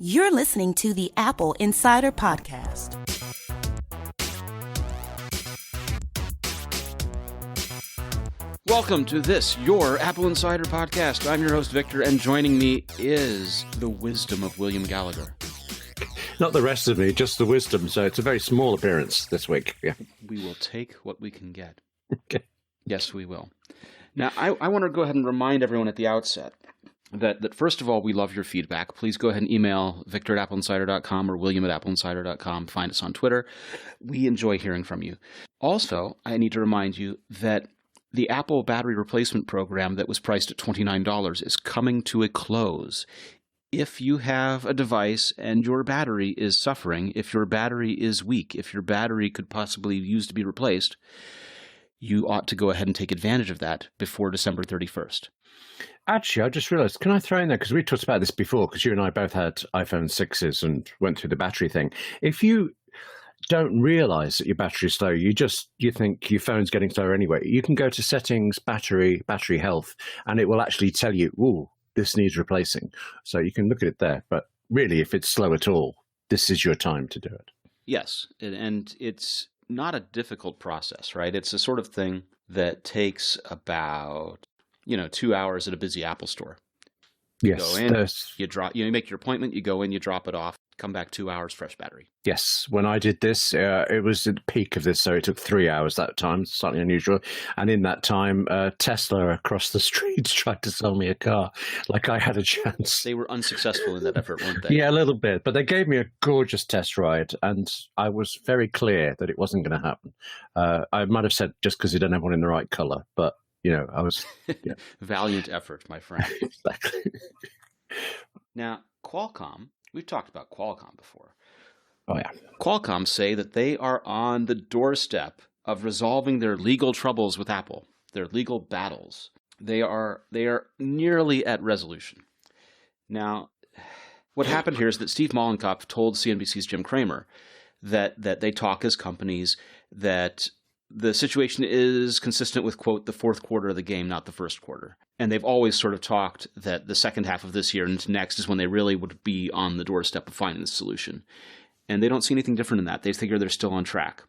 You're listening to the Apple Insider Podcast. Welcome to this, your Apple Insider Podcast. I'm your host, Victor, and joining me is the wisdom of William Gallagher. Not the rest of me, just the wisdom. So it's a very small appearance this week. Yeah. We will take what we can get. Okay. Yes, we will. Now, I want to go ahead and remind everyone at the outset that first of all, we love your feedback. Please go ahead and email victor@appleinsider.com or william@appleinsider.com. Find us on Twitter. We enjoy hearing from you. Also, I need to remind you that the Apple battery replacement program that was priced at $29 is coming to a close. If you have a device and your battery is suffering, if your battery is weak, if your battery could possibly use to be replaced, you ought to go ahead and take advantage of that before December 31st. Actually, I just realized, can I throw in there, because we talked about this before, because you and I both had iPhone 6s and went through the battery thing. If you don't realize that your battery is slow, you think your phone's getting slower anyway, you can go to settings, battery health, and it will actually tell you, ooh, this needs replacing. So you can look at it there. But really, if it's slow at all, this is your time to do it. Yes, and it's not a difficult process, right? It's a sort of thing that takes about 2 hours at a busy Apple store. You Yes. go in, you make your appointment, you go in, you drop it off, come back 2 hours, fresh battery. Yes. When I did this, it was at the peak of this, so it took 3 hours that time, slightly unusual. And in that time, Tesla across the street tried to sell me a car, like I had a chance. They were unsuccessful in that effort, weren't they? Yeah, a little bit. But they gave me a gorgeous test ride, and I was very clear that it wasn't going to happen. I might have said just because you don't have one in the right color, but I was... Yeah. Valiant effort, my friend. Exactly. Now, Qualcomm, we've talked about Qualcomm before. Oh, yeah. Qualcomm say that they are on the doorstep of resolving their legal troubles with Apple, their legal battles. They are nearly at resolution. Now, what happened here is that Steve Mollenkopf told CNBC's Jim Cramer that they talk as companies, that the situation is consistent with, quote, the fourth quarter of the game, not the first quarter. And they've always sort of talked that the second half of this year and into next is when they really would be on the doorstep of finding the solution. And they don't see anything different in that. They figure they're still on track.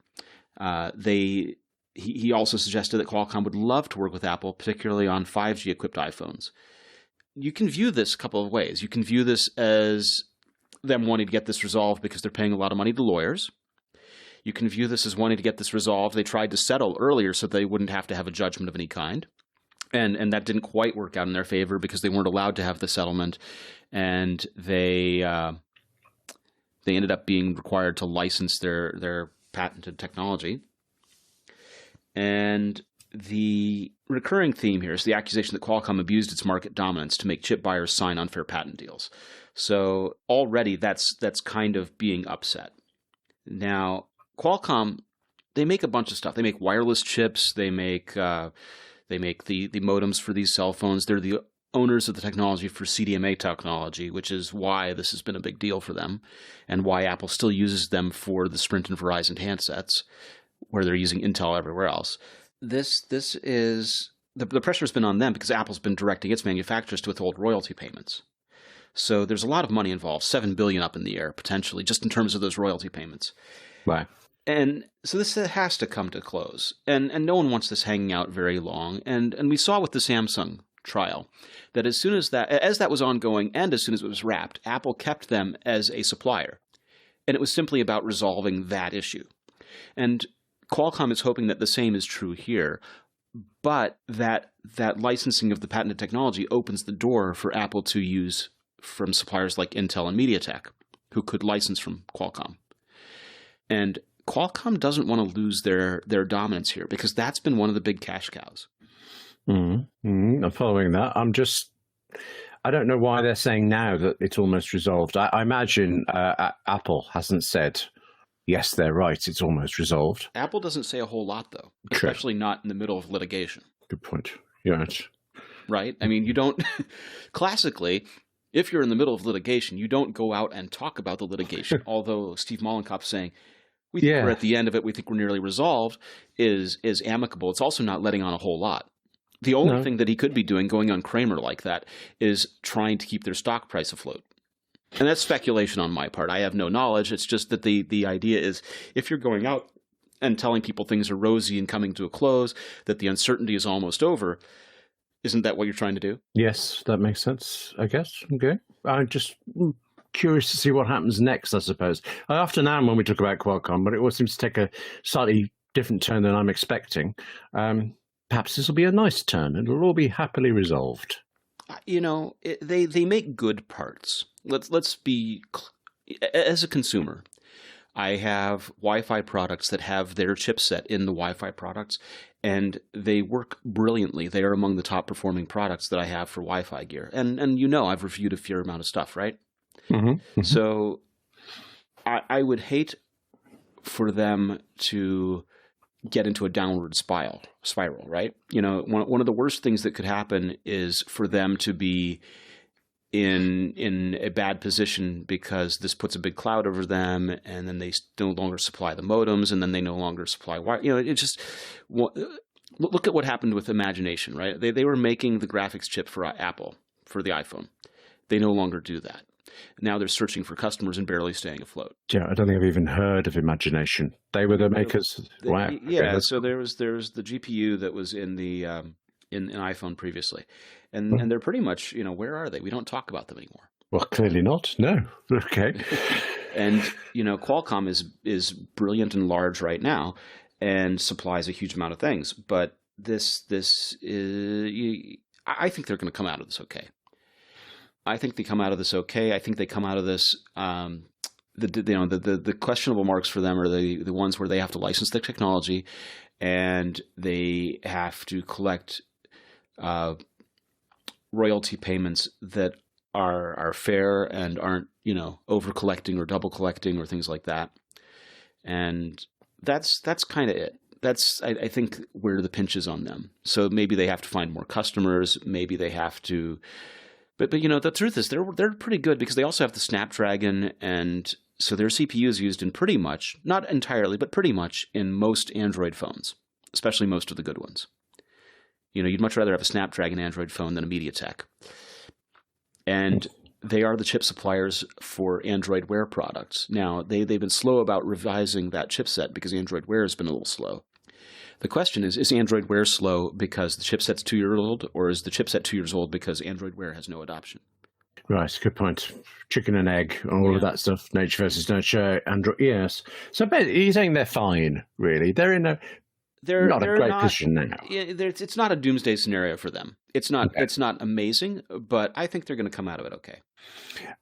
He also suggested that Qualcomm would love to work with Apple, particularly on 5G-equipped iPhones. You can view this a couple of ways. You can view this as them wanting to get this resolved because they're paying a lot of money to lawyers. You can view this as wanting to get this resolved. They tried to settle earlier so they wouldn't have to have a judgment of any kind. And that didn't quite work out in their favor because they weren't allowed to have the settlement. And they ended up being required to license their patented technology. And the recurring theme here is the accusation that Qualcomm abused its market dominance to make chip buyers sign unfair patent deals. So already that's kind of being upset. Now, Qualcomm, they make a bunch of stuff. They make wireless chips. They make the modems for these cell phones. They're the owners of the technology for CDMA technology, which is why this has been a big deal for them and why Apple still uses them for the Sprint and Verizon handsets, where they're using Intel everywhere else. This is the pressure's been on them because Apple's been directing its manufacturers to withhold royalty payments. So there's a lot of money involved, $7 billion up in the air potentially, just in terms of those royalty payments. Right. And so this has to come to close. And no one wants this hanging out very long. And we saw with the Samsung trial that as that was ongoing and as soon as it was wrapped, Apple kept them as a supplier. And it was simply about resolving that issue. And Qualcomm is hoping that the same is true here, but that licensing of the patented technology opens the door for Apple to use from suppliers like Intel and MediaTek, who could license from Qualcomm. And Qualcomm doesn't want to lose their dominance here because that's been one of the big cash cows. I'm following that. I don't know why they're saying now that it's almost resolved. I imagine Apple hasn't said, yes, they're right, it's almost resolved. Apple doesn't say a whole lot, though, True. Especially not in the middle of litigation. Good point. Yeah. Right? I mean, you don't – classically – if you're in the middle of litigation, you don't go out and talk about the litigation, although Steve Mollenkopf saying, we think we're at the end of it, we think we're nearly resolved, is amicable. It's also not letting on a whole lot. The only thing that he could be doing, going on Cramer like that, is trying to keep their stock price afloat. And that's speculation on my part. I have no knowledge. It's just that the idea is if you're going out and telling people things are rosy and coming to a close, that the uncertainty is almost over, isn't that what you're trying to do? Yes, that makes sense, I guess. Okay. I'm just curious to see what happens next, I suppose. I often am when we talk about Qualcomm, but it always seems to take a slightly different turn than I'm expecting. Perhaps this will be a nice turn and it'll all be happily resolved. They make good parts. Let's be, as a consumer, I have Wi-Fi products that have their chipset in the Wi-Fi products, and they work brilliantly. They are among the top performing products that I have for Wi-Fi gear. And I've reviewed a fair amount of stuff, right? Mm-hmm, mm-hmm. So I would hate for them to get into a downward spiral, right? One of the worst things that could happen is for them to be in a bad position because this puts a big cloud over them, and then they no longer supply the modems, and then they no longer supply wire. It just look at what happened with Imagination, right? They were making the graphics chip for Apple for the iPhone. They no longer do that. Now they're searching for customers and barely staying afloat. Yeah, I don't think I've even heard of Imagination. They were the makers. Wow. Yeah, so there's the GPU that was in the in iPhone previously, and they're pretty much where are they? We don't talk about them anymore. Well, clearly not. No. Okay. And Qualcomm is brilliant and large right now, and supplies a huge amount of things. But this is I think they're going to come out of this okay. I think they come out of this okay. I think they come out of this. The questionable marks for them are the ones where they have to license the technology, and they have to collect royalty payments that are fair and aren't over collecting or double collecting or things like that. And that's kind of it. That's I think where the pinch is on them. So maybe they have to find more customers. Maybe they have to. But the truth is they're pretty good because they also have the Snapdragon, and so their CPU is used in pretty much, not entirely, but pretty much in most Android phones, especially most of the good ones. You'd much rather have a Snapdragon Android phone than a MediaTek. And they are the chip suppliers for Android Wear products. Now, they've been slow about revising that chipset because Android Wear has been a little slow. The question is Android Wear slow because the chipset's 2 years old, or is the chipset 2 years old because Android Wear has no adoption? Right, good point. Chicken and egg, all of that stuff, nature versus nurture, Android, yes. So you're saying they're fine, really. They're in they're not a great position now. It's not a doomsday scenario for them. It's not It's not amazing, but I think they're going to come out of it okay.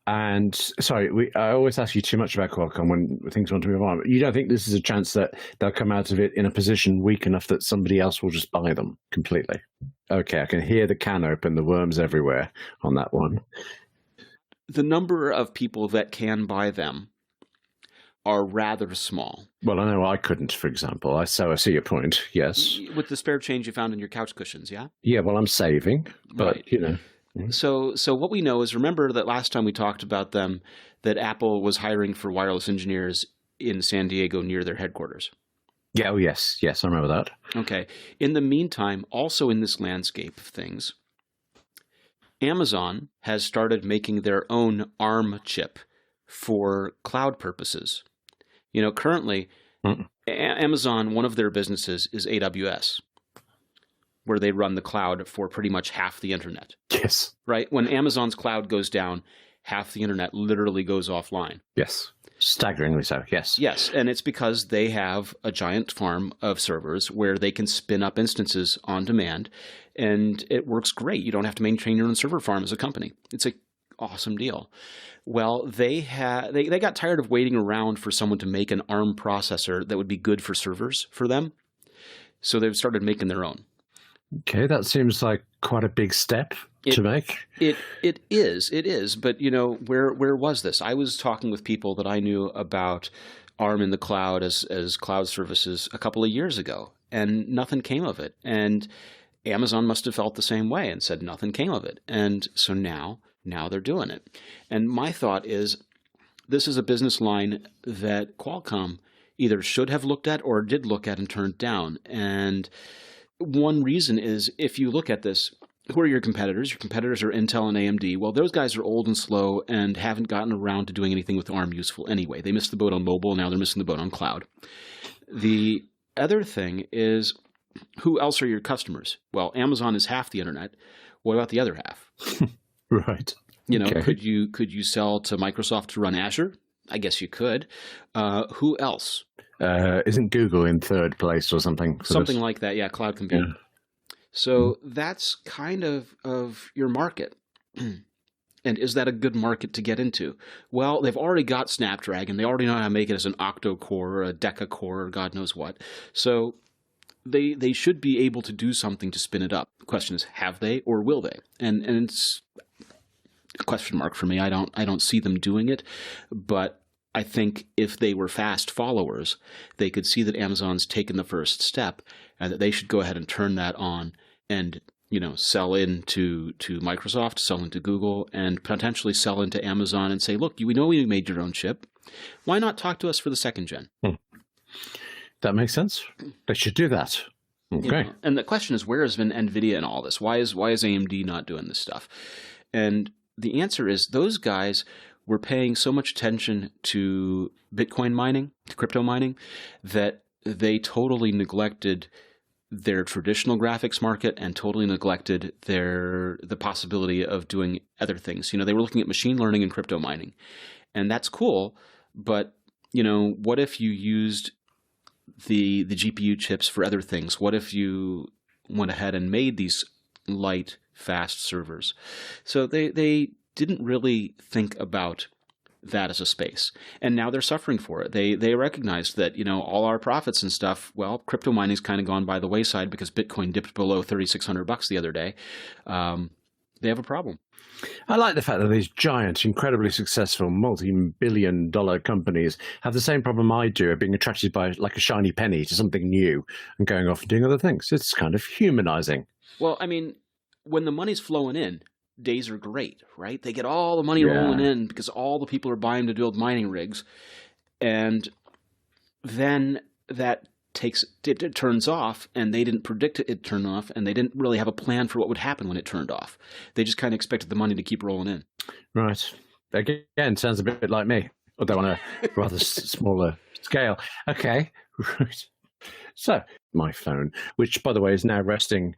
And sorry, I always ask you too much about Qualcomm when things want to move on. You don't think this is a chance that they'll come out of it in a position weak enough that somebody else will just buy them completely? Okay, I can hear the can open, the worms everywhere on that one. The number of people that can buy them are rather small. Well, I know I couldn't, for example. So I see your point, yes. With the spare change you found in your couch cushions, yeah? Yeah, well, I'm saving, but, right. So what we know is, remember that last time we talked about them, that Apple was hiring for wireless engineers in San Diego near their headquarters. Yeah, oh, yes, I remember that. Okay. In the meantime, also in this landscape of things, Amazon has started making their own ARM chip for cloud purposes. Currently, Amazon, one of their businesses is AWS, where they run the cloud for pretty much half the internet. Yes. Right? When Amazon's cloud goes down, half the internet literally goes offline. Yes. Staggeringly so, yes. Yes, and it's because they have a giant farm of servers where they can spin up instances on demand, and it works great. You don't have to maintain your own server farm as a company. It's an awesome deal. Well, they got tired of waiting around for someone to make an ARM processor that would be good for servers for them, so they've started making their own. Okay, that seems like quite a big step to make. It is. But where was this? I was talking with people that I knew about ARM in the cloud as cloud services a couple of years ago, and nothing came of it. And Amazon must have felt the same way and said nothing came of it. And so now they're doing it. And my thought is, this is a business line that Qualcomm either should have looked at or did look at and turned down. And one reason is, if you look at this, who are your competitors? Your competitors are Intel and AMD. Well, those guys are old and slow and haven't gotten around to doing anything with ARM useful anyway. They missed the boat on mobile. Now they're missing the boat on cloud. The other thing is, who else are your customers? Well, Amazon is half the internet. What about the other half? Right. Okay. Could you sell to Microsoft to run Azure? I guess you could. Who else? Isn't Google in third place or something? Something like that, yeah, cloud computing. Yeah. So that's kind of your market. And is that a good market to get into? Well, they've already got Snapdragon. They already know how to make it as an octo-core or a deca-core or God knows what. So they should be able to do something to spin it up. The question is, have they or will they? And it's a question mark for me. I don't see them doing it, but I think if they were fast followers, they could see that Amazon's taken the first step and that they should go ahead and turn that on and, sell into Microsoft, sell into Google, and potentially sell into Amazon and say, look, we know you made your own chip. Why not talk to us for the second gen? That makes sense. They should do that. Okay. And the question is, where is NVIDIA in all this? Why is AMD not doing this stuff? And the answer is those guys were paying so much attention to Bitcoin mining, to crypto mining, that they totally neglected their traditional graphics market and totally neglected the possibility of doing other things. They were looking at machine learning and crypto mining, and that's cool. But what if you used the GPU chips for other things? What if you went ahead and made these light, fast servers? So they didn't really think about that as a space. And now they're suffering for it. They recognized that, all our profits and stuff, well, crypto mining's kind of gone by the wayside because Bitcoin dipped below $3,600 the other day. They have a problem. I like the fact that these giant, incredibly successful, multi-billion-dollar companies have the same problem I do of being attracted by like a shiny penny to something new and going off and doing other things. It's kind of humanizing. Well, I mean, when the money's flowing in, days are great, right? They get all the money rolling in because all the people are buying to build mining rigs. And then that it turns off, and they didn't predict it turn off, and they didn't really have a plan for what would happen when it turned off. They just kind of expected the money to keep rolling in. Right. Again, sounds a bit like me, although on a rather smaller scale. Okay. Right. So, my phone, which, by the way, is now resting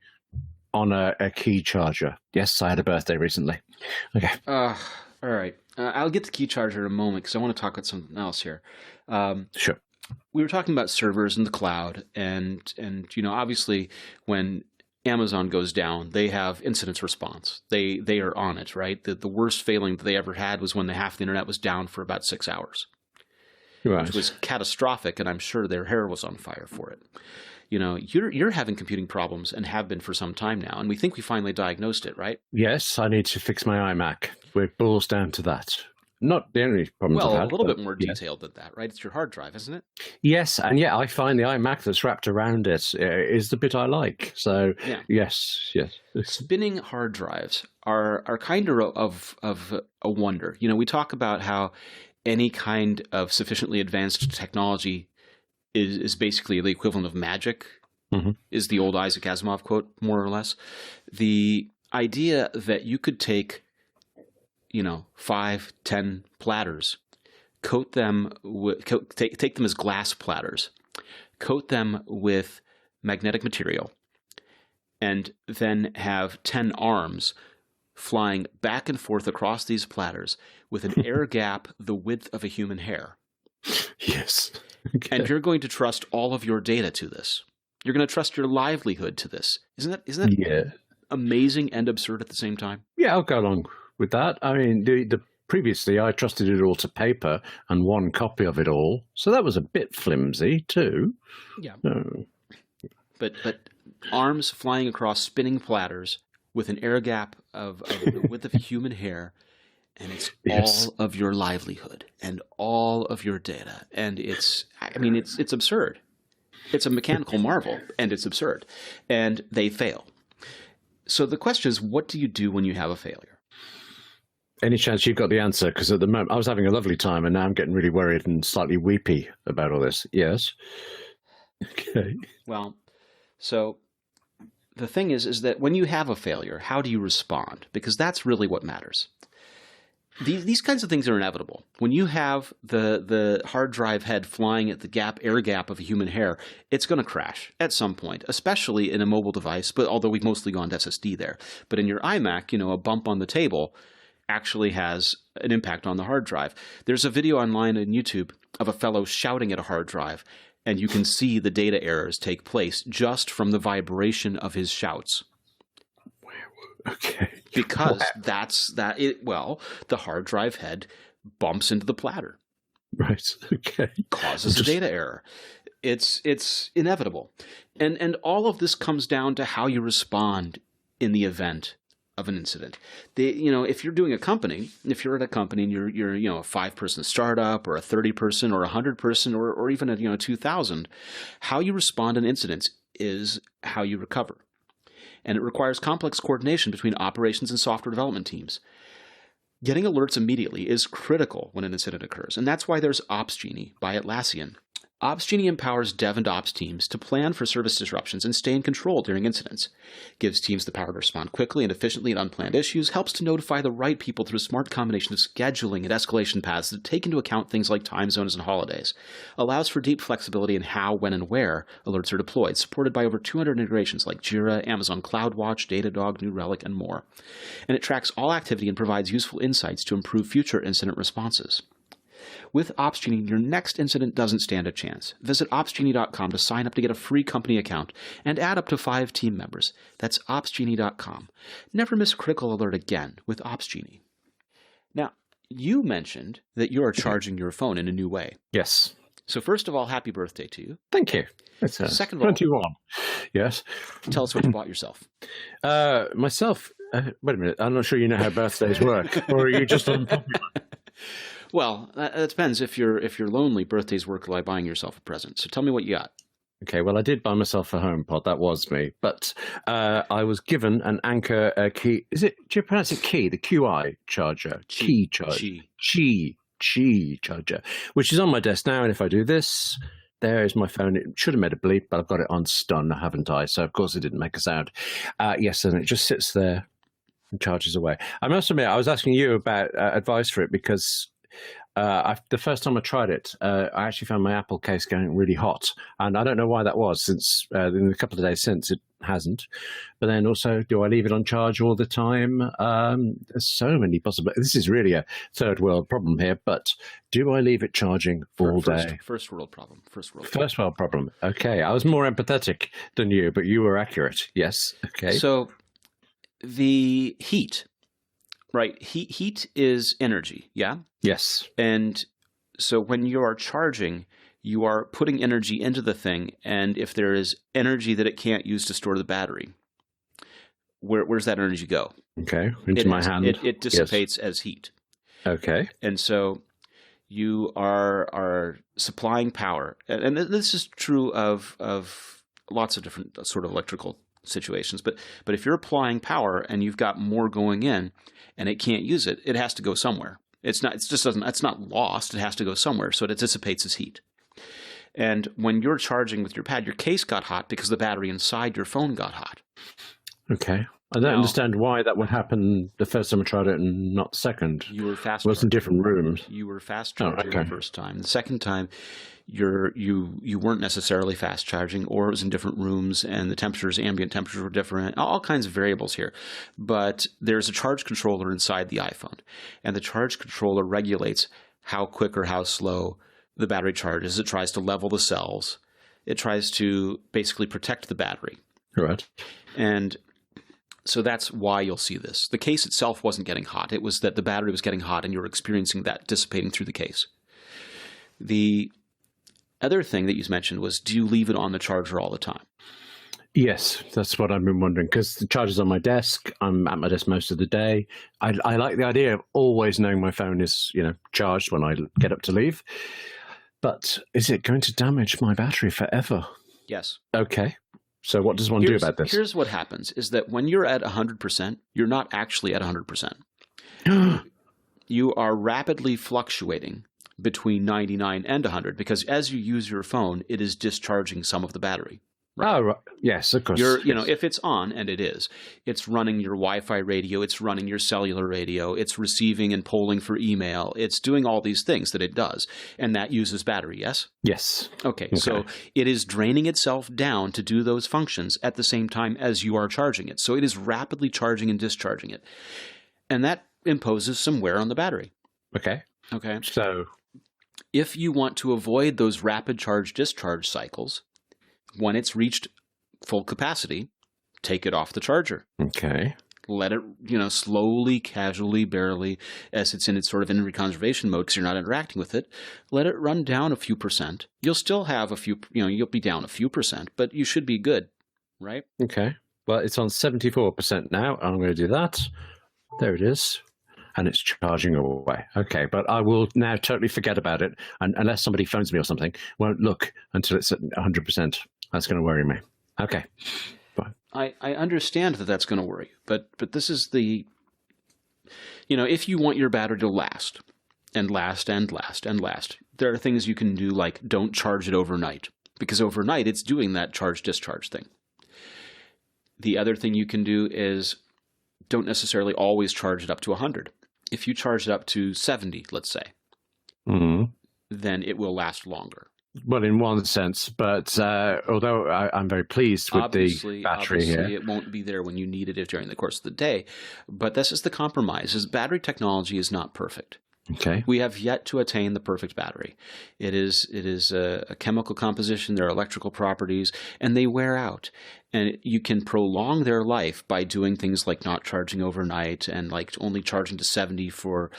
on a key charger. Yes, I had a birthday recently. Okay. All right. I'll get to key charger in a moment because I want to talk about something else here. Sure. We were talking about servers in the cloud, and obviously when Amazon goes down, they have incident response. They are on it, right? The worst failing that they ever had was when half the internet was down for about 6 hours, Right. which was catastrophic, and I'm sure their hair was on fire for it. You're having computing problems and have been for some time now, and we think we finally diagnosed it, right? Yes, I need to fix my iMac. It boils down to that. Not the only problems I've had. Well, a little bit more detailed than that, right? It's your hard drive, isn't it? Yes, and I find the iMac that's wrapped around it is the bit I like. So, yes. Spinning hard drives are kind of a wonder. We talk about how any kind of sufficiently advanced technology is basically the equivalent of magic, is the old Isaac Asimov quote, more or less. The idea that you could take 5, 10 platters, coat them take them as glass platters, coat them with magnetic material, and then have 10 arms flying back and forth across these platters with an air gap the width of a human hair. Yes. Okay. And you're going to trust all of your data to this. You're going to trust your livelihood to this. Isn't that amazing and absurd at the same time? Yeah, I'll go along with that. I mean, previously I trusted it all to paper and one copy of it all, so that was a bit flimsy too. Yeah. But arms flying across spinning platters with an air gap of the width of human hair, and it's all of your livelihood and all of your data, and it's absurd. It's a mechanical marvel, and it's absurd, and they fail. So the question is, what do you do when you have a failure? Any chance you've got the answer? Because at the moment I was having a lovely time, and now I'm getting really worried and slightly weepy about all this. Yes. Okay. Well, so the thing is that when you have a failure, how do you respond? Because that's really what matters. These kinds of things are inevitable. When you have the hard drive head flying at the air gap of a human hair, it's going to crash at some point, especially in a mobile device, but although we've mostly gone to SSD there. But in your iMac, a bump on the table actually has an impact on the hard drive. There's a video online on YouTube of a fellow shouting at a hard drive, and you can see the data errors take place just from the vibration of his shouts. Okay. Because the hard drive head bumps into the platter. Right. Okay. Causes a data error. It's inevitable. And all of this comes down to how you respond in the event of an incident. If you're doing a company, if you're at a company and you're a 5-person startup or a 30-person or a 100-person or even a 2,000, how you respond in incidents is how you recover. And it requires complex coordination between operations and software development teams. Getting alerts immediately is critical when an incident occurs, and that's why there's OpsGenie by Atlassian. OpsGenie empowers dev and ops teams to plan for service disruptions and stay in control during incidents. Gives teams the power to respond quickly and efficiently at unplanned issues, helps to notify the right people through a smart combination of scheduling and escalation paths that take into account things like time zones and holidays. Allows for deep flexibility in how, when, and where alerts are deployed, supported by over 200 integrations like Jira, Amazon CloudWatch, Datadog, New Relic, and more. And it tracks all activity and provides useful insights to improve future incident responses. With OpsGenie, your next incident doesn't stand a chance. Visit opsgenie.com to sign up to get a free company account and add up to 5 team members. That's opsgenie.com. Never miss a critical alert again with OpsGenie. Now, you mentioned that you are charging your phone in a new way. Yes. So first of all, happy birthday to you. Thank you. It's Second of all, 21. Yes. Tell us what you bought yourself. Myself, wait a minute. I'm not sure you know how birthdays work. Or are you just unpopular? Well, it depends. If you're lonely, birthdays work like buying yourself a present. So tell me what you got. Okay, well, I did buy myself a HomePod. That was me. But I was given an Anker key. Do you pronounce it key? The QI charger. Key charger. Qi charger, which is on my desk now. And if I do this, there is my phone. It should have made a bleep, but I've got it on stun, haven't I? So, of course, it didn't make a sound. Yes, and it just sits there and charges away. I must admit, I was asking you about advice for it because the first time I tried it, I actually found my Apple case going really hot. And I don't know why that was, since in a couple of days since it hasn't. But then also, do I leave it on charge all the time? There's so many possibilities. This is really a third world problem here, but do I leave it charging all day? First world problem. First world problem. Okay. I was more empathetic than you, but you were accurate. Yes. Okay. So the heat. Right. Heat is energy. Yeah. Yes. And so when you are charging, you are putting energy into the thing. And if there is energy that it can't use to store the battery, where's that energy go? Okay. Into my hand. It dissipates as heat. Okay. And so you are supplying power. And this is true of lots of different sort of electrical situations. But if you're applying power and you've got more going in, and it can't use it, it has to go somewhere. It's not lost. It has to go somewhere. So it dissipates as heat. And when you're charging with your pad, your case got hot because the battery inside your phone got hot. Okay. I don't understand why that would happen the first time I tried it and not the second. You were fast. It was in different rooms. You were fast charging the first time. The second time, you weren't necessarily fast charging, or it was in different rooms, and the ambient temperatures were different. All kinds of variables here. But there's a charge controller inside the iPhone, and the charge controller regulates how quick or how slow the battery charges. It tries to level the cells. It tries to basically protect the battery. Right. And so that's why you'll see this. The case itself wasn't getting hot. It was that the battery was getting hot, and you were experiencing that dissipating through the case. The other thing that you mentioned was, do you leave it on the charger all the time? Yes, that's what I've been wondering, because the charger's on my desk. I'm at my desk most of the day. I like the idea of always knowing my phone is, charged when I get up to leave. But is it going to damage my battery forever? Yes. Okay. So what does one do about this? Here's what happens, is that when you're at 100%, you're not actually at 100%. You are rapidly fluctuating between 99 and 100, because as you use your phone, it is discharging some of the battery. Right? Oh, right. Yes, of course. If it's on, and it is, it's running your Wi-Fi radio, it's running your cellular radio, it's receiving and polling for email, it's doing all these things that it does, and that uses battery, yes? Yes. Okay, so it is draining itself down to do those functions at the same time as you are charging it. So it is rapidly charging and discharging it. And that imposes some wear on the battery. Okay. So if you want to avoid those rapid charge-discharge cycles, when it's reached full capacity, take it off the charger. Okay. Let it, slowly, casually, barely, as it's in its sort of energy conservation mode because you're not interacting with it, let it run down a few percent. You'll still have a few, you'll be down a few percent, but you should be good, right? Okay. Well, it's on 74% now. I'm going to do that. There it is. And it's charging away. Okay, but I will now totally forget about it, and unless somebody phones me or something, won't look until it's at 100%. That's going to worry me. Okay. Fine. I understand that that's going to worry you, but this is the, if you want your battery to last, and last, and last, and last, there are things you can do like don't charge it overnight, because overnight it's doing that charge-discharge thing. The other thing you can do is don't necessarily always charge it up to 100. If you charge it up to 70, let's say, then it will last longer. Well, in one sense, but although I'm very pleased with the battery here. It won't be there when you needed it during the course of the day. But this is the compromise, is battery technology is not perfect. Okay. We have yet to attain the perfect battery. It is a chemical composition, there are electrical properties, and they wear out. And you can prolong their life by doing things like not charging overnight and like only charging to 70 for,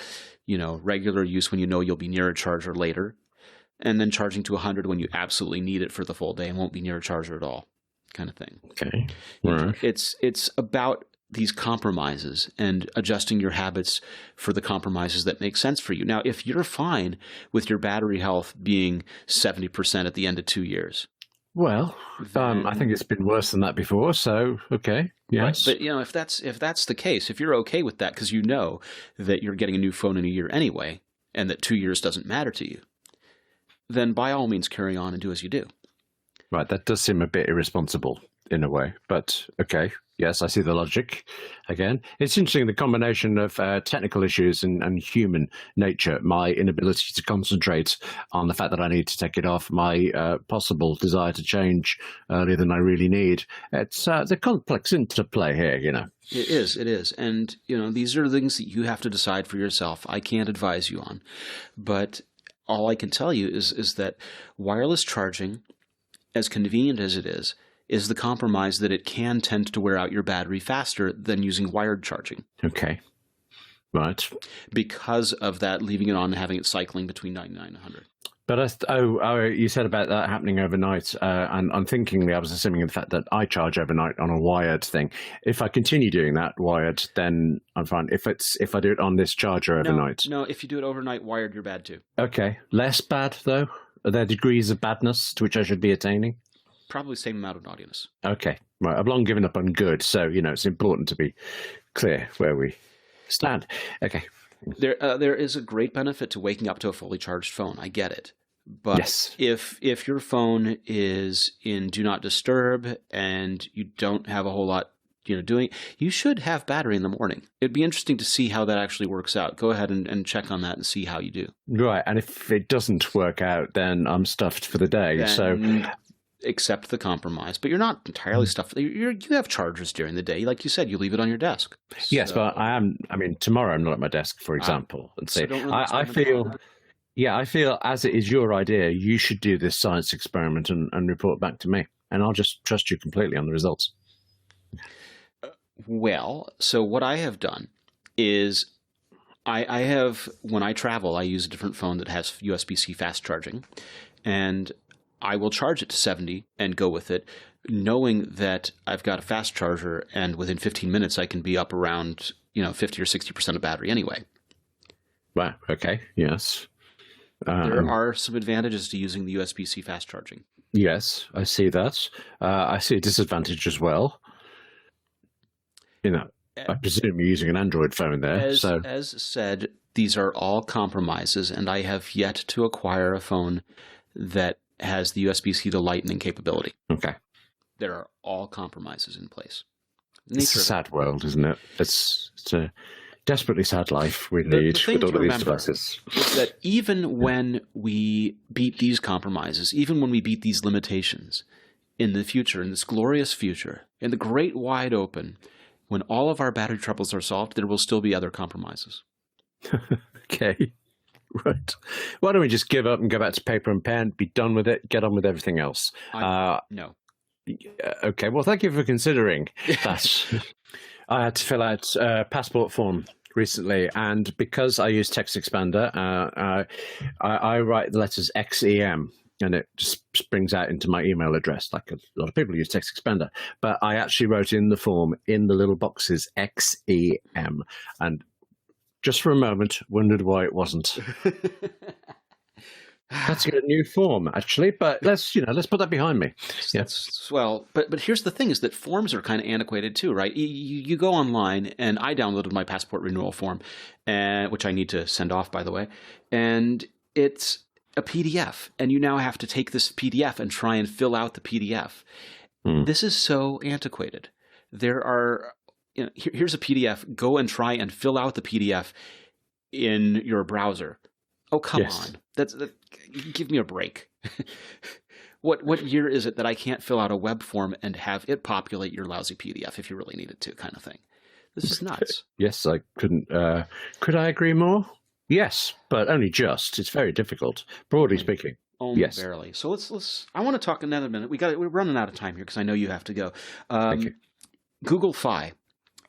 regular use when you'll be near a charger later. And then charging to 100 when you absolutely need it for the full day and won't be near a charger at all, kind of thing. Okay. Right. It's about these compromises and adjusting your habits for the compromises that make sense for you. Now, if you're fine with your battery health being 70% at the end of 2 years. Well, I think it's been worse than that before, so okay, yes. Right. But if that's the case, if you're okay with that because you know that you're getting a new phone in a year anyway and that 2 years doesn't matter to you, then by all means carry on and do as you do. Right, that does seem a bit irresponsible in a way, but okay. Yes, I see the logic again. It's interesting, the combination of technical issues and human nature, my inability to concentrate on the fact that I need to take it off, my possible desire to change earlier than I really need. It's the complex interplay here, It is. And, these are things that you have to decide for yourself. I can't advise you on. But all I can tell you is that wireless charging, as convenient as it is the compromise that it can tend to wear out your battery faster than using wired charging. Okay. Right. Because of that, leaving it on and having it cycling between 99 and 100. But you said about that happening overnight, and unthinkingly, I was assuming the fact that I charge overnight on a wired thing. If I continue doing that wired, then I'm fine. If I do it on this charger overnight, no. If you do it overnight wired, you're bad too. Okay, less bad though. Are there degrees of badness to which I should be attaining? Probably the same amount of naughtiness. Okay, right. I've long given up on good, so it's important to be clear where we stand. Okay. There is a great benefit to waking up to a fully charged phone. I get it. But yes. if your phone is in Do Not Disturb and you don't have a whole lot doing, you should have battery in the morning. It'd be interesting to see how that actually works out. Go ahead and check on that and see how you do. Right. And if it doesn't work out, then I'm stuffed for the day. Then so accept the compromise. But you're not entirely stuffed. You have chargers during the day. Like you said, you leave it on your desk. Yes, so, but tomorrow I'm not at my desk, for example. And so I feel as it is your idea, you should do this science experiment and report back to me. And I'll just trust you completely on the results. Well, so what I have done is I have, when I travel, I use a different phone that has USB-C fast charging. And I will charge it to 70 and go with it, knowing that I've got a fast charger and within 15 minutes I can be up around 50 or 60% of battery anyway. Wow. Okay. Yes. There are some advantages to using the USB-C fast charging. Yes, I see that. I see a disadvantage as well. I presume you're using an Android phone there. As said, these are all compromises, and I have yet to acquire a phone that has the USB-C to Lightning capability. Okay. there are all compromises in place. It's a sad world, isn't it? It's a desperately sad life we lead with all of these devices. Is that even when we beat these compromises, even when we beat these limitations in the future, in this glorious future, in the great wide open, when all of our battery troubles are solved, there will still be other compromises. Okay. Right. Why don't we just give up and go back to paper and pen, be done with it, get on with everything else? No. Okay. Well, thank you for considering that. I had to fill out a passport form recently, and because I use Text Expander, I write the letters XEM, and it just springs out into my email address, like a lot of people use Text Expander. But I actually wrote in the form, in the little boxes, XEM, and just for a moment, wondered why it wasn't. That's a new form, actually, but let's put that behind me. Well, but here's the thing: is that forms are kind of antiquated too, right? You go online, and I downloaded my passport renewal form, which I need to send off, by the way, and it's a PDF, and you now have to take this PDF and try and fill out the PDF. This is so antiquated. There are, here's a PDF. Go and try and fill out the PDF in your browser. Oh, come on. Give me a break. What year is it that I can't fill out a web form and have it populate your lousy PDF if you really needed to, kind of thing? This is nuts. Yes, I couldn't. Could I agree more? Yes, but only just. It's very difficult, broadly speaking. Only barely. So let's. I want to talk another minute. We're running out of time here because I know you have to go. Thank you. Google Fi.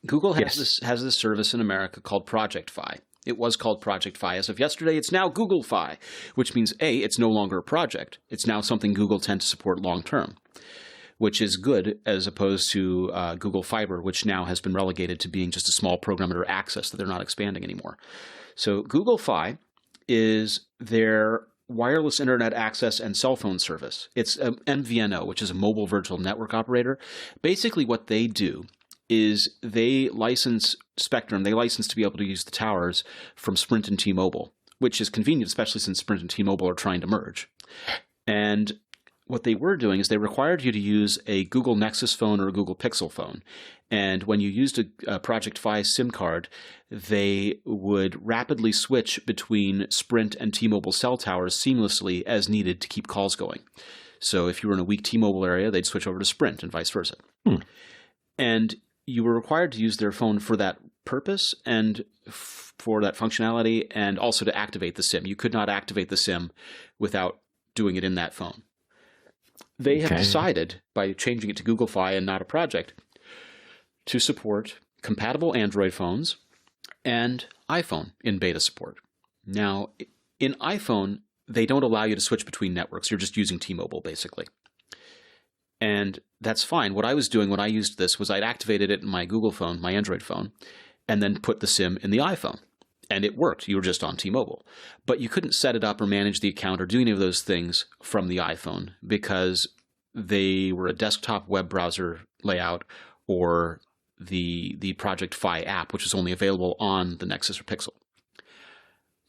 Google has this service in America called Project Fi. It was called Project Fi. As of yesterday, it's now Google Fi, which means A, it's no longer a project. It's now something Google tends to support long term, which is good as opposed to Google Fiber, which now has been relegated to being just a small program under access that they're not expanding anymore. So Google Fi is their wireless internet access and cell phone service. It's MVNO, which is a mobile virtual network operator. Basically what they do is they license spectrum. They license to be able to use the towers from Sprint and T-Mobile, which is convenient, especially since Sprint and T-Mobile are trying to merge. And what they were doing is they required you to use a Google Nexus phone or a Google Pixel phone. And when you used a Project Fi SIM card, they would rapidly switch between Sprint and T-Mobile cell towers seamlessly as needed to keep calls going. So if you were in a weak T-Mobile area, they'd switch over to Sprint and vice versa. And you were required to use their phone for that purpose and for that functionality, and also to activate the SIM. You could not activate the SIM without doing it in that phone. They have decided, by changing it to Google Fi and not a project, to support compatible Android phones and iPhone in beta support. Now, in iPhone, they don't allow you to switch between networks. You're just using T-Mobile, basically. And that's fine. What I was doing when I used this was I'd activated it in my Google phone, my Android phone, and then put the SIM in the iPhone. And it worked. You were just on T-Mobile. But you couldn't set it up or manage the account or do any of those things from the iPhone because they were a desktop web browser layout or the Project Fi app, which is only available on the Nexus or Pixel.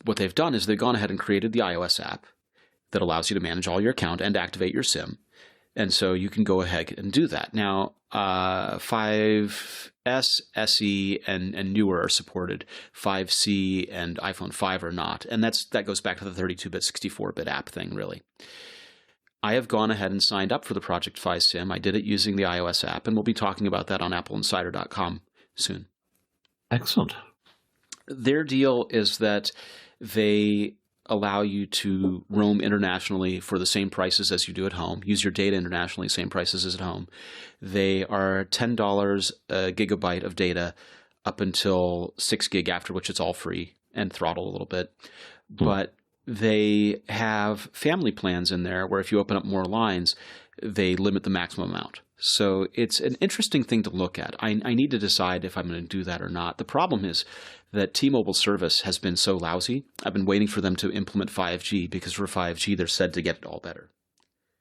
What they've done is they've gone ahead and created the iOS app that allows you to manage all your account and activate your SIM. And so you can go ahead and do that. Now, 5S, SE, and newer are supported. 5C and iPhone 5 are not. And that goes back to the 32-bit, 64-bit app thing, really. I have gone ahead and signed up for the Project Fi SIM. I did it using the iOS app, and we'll be talking about that on AppleInsider.com soon. Excellent. Their deal is that they allow you to roam internationally for the same prices as you do at home. Use your data internationally, same prices as at home. They are $10 a gigabyte of data up until 6 gig, after which it's all free and throttle a little bit. But they have family plans in there where if you open up more lines, they limit the maximum amount. So it's an interesting thing to look at. I need to decide if I'm going to do that or not. The problem is that T-Mobile service has been so lousy. I've been waiting for them to implement 5G because for 5G, they're said to get it all better.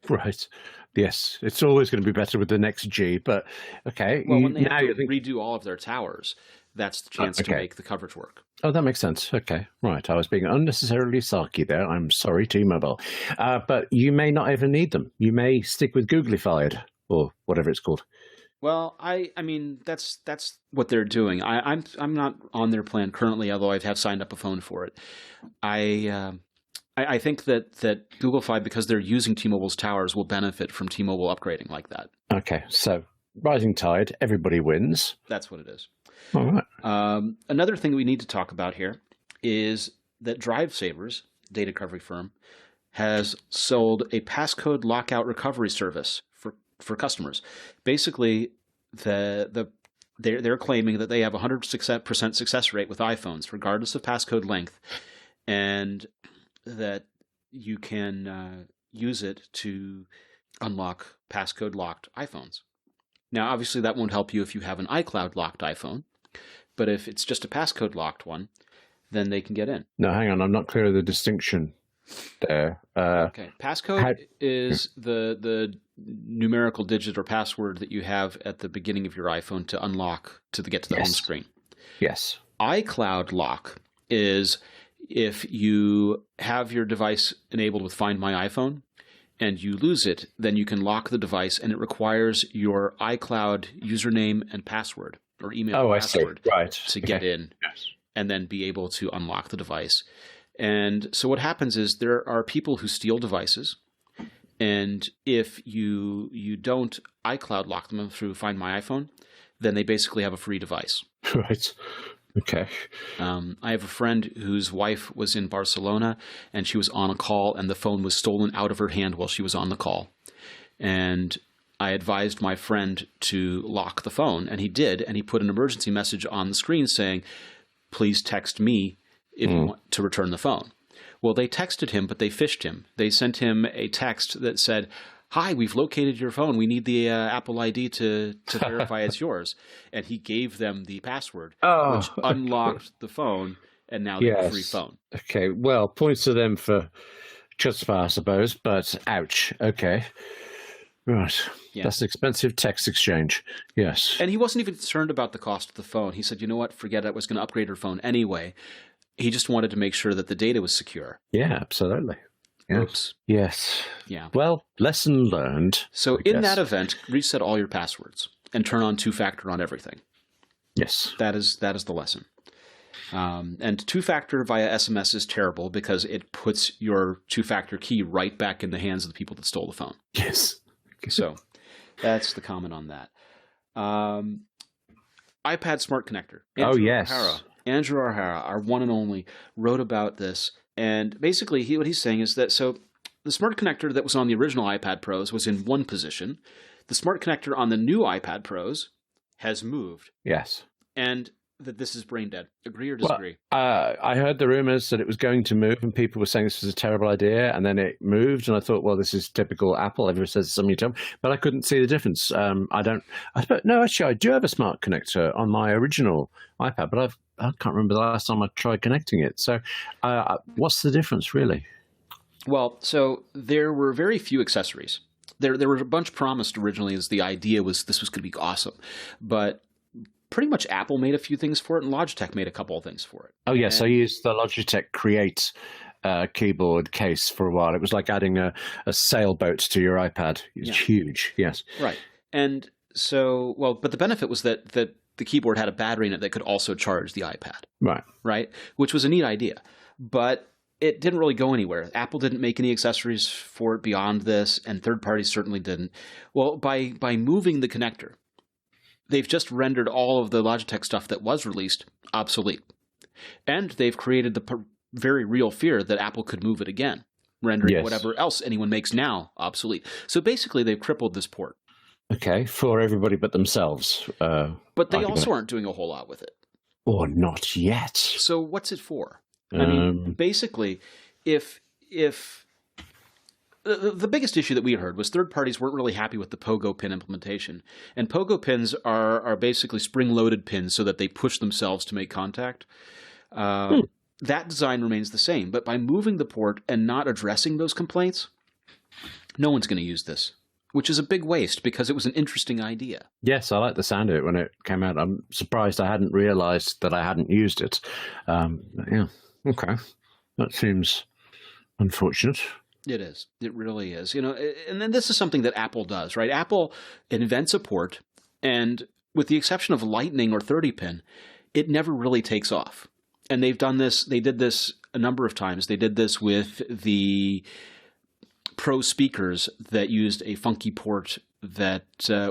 Right. Yes. It's always going to be better with the next G, but okay. Well, when they have to redo all of their towers, that's the chance to make the coverage work. Oh, that makes sense. Okay. Right. I was being unnecessarily sarky there. I'm sorry, T-Mobile. But you may not even need them. You may stick with Googlified. or whatever it's called. Well, I mean that's what they're doing. I'm not on their plan currently, although I have signed up a phone for it. I think that Google Fi, because they're using T-Mobile's towers, will benefit from T-Mobile upgrading like that. Okay, so rising tide, everybody wins. That's what it is. All right. Another thing we need to talk about here is that DriveSavers, data recovery firm, has sold a passcode lockout recovery service for customers. Basically, they're claiming that they have a 100% success rate with iPhones, regardless of passcode length, and that you can use it to unlock passcode locked iPhones. Now, obviously, that won't help you if you have an iCloud locked iPhone, but if it's just a passcode locked one, then they can get in. No, hang on. I'm not clear of the distinction there. Okay. Passcode is the numerical digit or password that you have at the beginning of your iPhone to unlock to get to the home screen. Yes. iCloud lock is if you have your device enabled with Find My iPhone and you lose it, then you can lock the device, and it requires your iCloud username and password or email password to get in and then be able to unlock the device. And so what happens is there are people who steal devices, and if you don't iCloud lock them through Find My iPhone, then they basically have a free device. Right. Okay. I have a friend whose wife was in Barcelona, and she was on a call, and the phone was stolen out of her hand while she was on the call. And I advised my friend to lock the phone, and he did, and he put an emergency message on the screen saying, "Please text me if you want to return the phone." Well, they texted him, but they phished him. They sent him a text that said, "Hi, we've located your phone. We need the Apple ID to verify it's yours." And he gave them the password, which unlocked the phone, and now they have a free phone. Okay, well, points to them for chutzpah, I suppose, but ouch. Okay. Right. Yeah. That's an expensive text exchange. Yes. And he wasn't even concerned about the cost of the phone. He said, you know what, forget it. I was going to upgrade her phone anyway. He just wanted to make sure that the data was secure. Yeah, absolutely. Yes. Oops. Yes. Yeah. Well, lesson learned. So in that event, reset all your passwords and turn on two-factor on everything. Yes. That is the lesson. And two-factor via SMS is terrible because it puts your two-factor key right back in the hands of the people that stole the phone. Yes. So that's the comment on that. iPad Smart Connector. Andrew O'Hara, our one and only, wrote about this. And basically, what he's saying is that the Smart Connector that was on the original iPad Pros was in one position. The Smart Connector on the new iPad Pros has moved. Yes. And that this is brain dead. Agree or disagree? Well, I heard the rumors that it was going to move, and people were saying this was a terrible idea, and then it moved, and I thought, well, this is typical Apple. Everyone says something to them, but I couldn't see the difference. Actually, I do have a Smart Connector on my original iPad, but I can't remember the last time I tried connecting it. So what's the difference, really? Well, so there were very few accessories. There were a bunch promised originally as the idea was this was going to be awesome, but pretty much Apple made a few things for it, and Logitech made a couple of things for it. Oh, yes. I used the Logitech Create keyboard case for a while. It was like adding a sailboat to your iPad. It's huge. Yes. Right. And so, but the benefit was that the keyboard had a battery in it that could also charge the iPad. Right. Right? Which was a neat idea. But it didn't really go anywhere. Apple didn't make any accessories for it beyond this, and third parties certainly didn't. Well, by moving the connector, they've just rendered all of the Logitech stuff that was released obsolete. And they've created the very real fear that Apple could move it again, rendering whatever else anyone makes now obsolete. So basically, they've crippled this port. Okay, for everybody but themselves. But they also aren't doing a whole lot with it. Or not yet. So what's it for? I mean, basically, if the biggest issue that we heard was third parties weren't really happy with the Pogo pin implementation. And Pogo pins are basically spring-loaded pins so that they push themselves to make contact. That design remains the same. But by moving the port and not addressing those complaints, no one's going to use this, which is a big waste because it was an interesting idea. Yes, I like the sound of it when it came out. I'm surprised I hadn't realized that I hadn't used it. Yeah, okay. That seems unfortunate. It is. It really is. And then this is something that Apple does, right? Apple invents a port, and with the exception of Lightning or 30-pin, it never really takes off. And they've done this. They did this a number of times. They did this with the Pro speakers that used a funky port that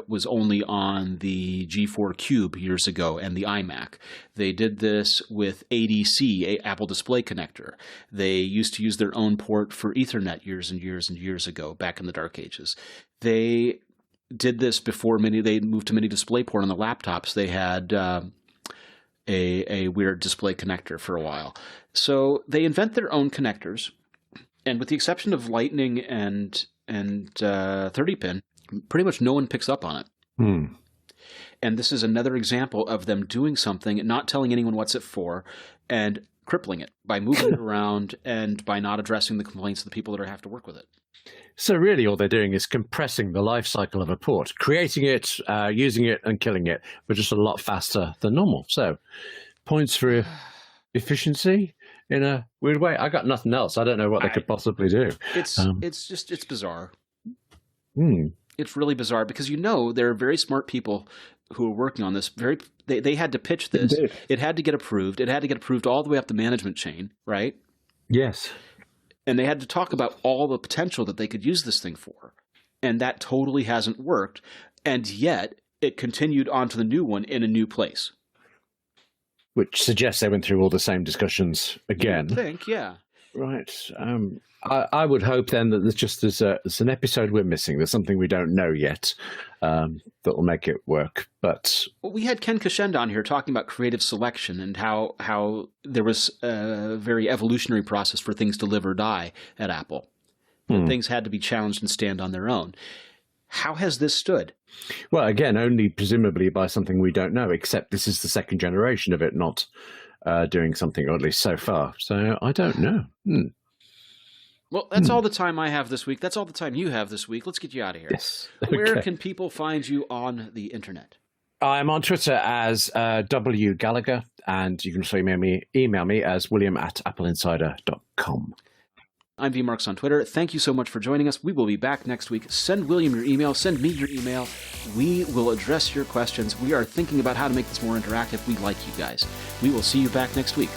was only on the G4 Cube years ago and the iMac. They did this with ADC, Apple Display Connector. They used to use their own port for Ethernet years and years and years ago, back in the dark ages. They did this before they moved to mini DisplayPort on the laptops. They had a weird display connector for a while. So they invent their own connectors, and with the exception of Lightning and 30-pin, pretty much no one picks up on it. And this is another example of them doing something, not telling anyone what's it for, and crippling it by moving it around and by not addressing the complaints of the people that have to work with it. So really all they're doing is compressing the life cycle of a port, creating it, using it, and killing it, but just a lot faster than normal. So points for efficiency in a weird way. I got nothing else. I don't know what they could possibly do. It's bizarre. It's really bizarre because there are very smart people who are working on this. They had to pitch this. Indeed. It had to get approved. It had to get approved all the way up the management chain, right? Yes. And they had to talk about all the potential that they could use this thing for. And that totally hasn't worked. And yet it continued on to the new one in a new place. Which suggests they went through all the same discussions again. I think, yeah. Right. I would hope then that there's an episode we're missing. There's something we don't know yet that will make it work. But we had Ken Kashend on here talking about creative selection and how there was a very evolutionary process for things to live or die at Apple. Things had to be challenged and stand on their own. How has this stood? Well, again, only presumably by something we don't know, except this is the second generation of it not doing something, or at least so far. So I don't know. Well, that's all the time I have this week. That's all the time you have this week. Let's get you out of here. Yes. Where can people find you on the internet? I'm on Twitter as W Gallagher, and you can also email me as william@appleinsider.com. I'm VMarks on Twitter. Thank you so much for joining us. We will be back next week. Send William your email. Send me your email. We will address your questions. We are thinking about how to make this more interactive. We like you guys. We will see you back next week.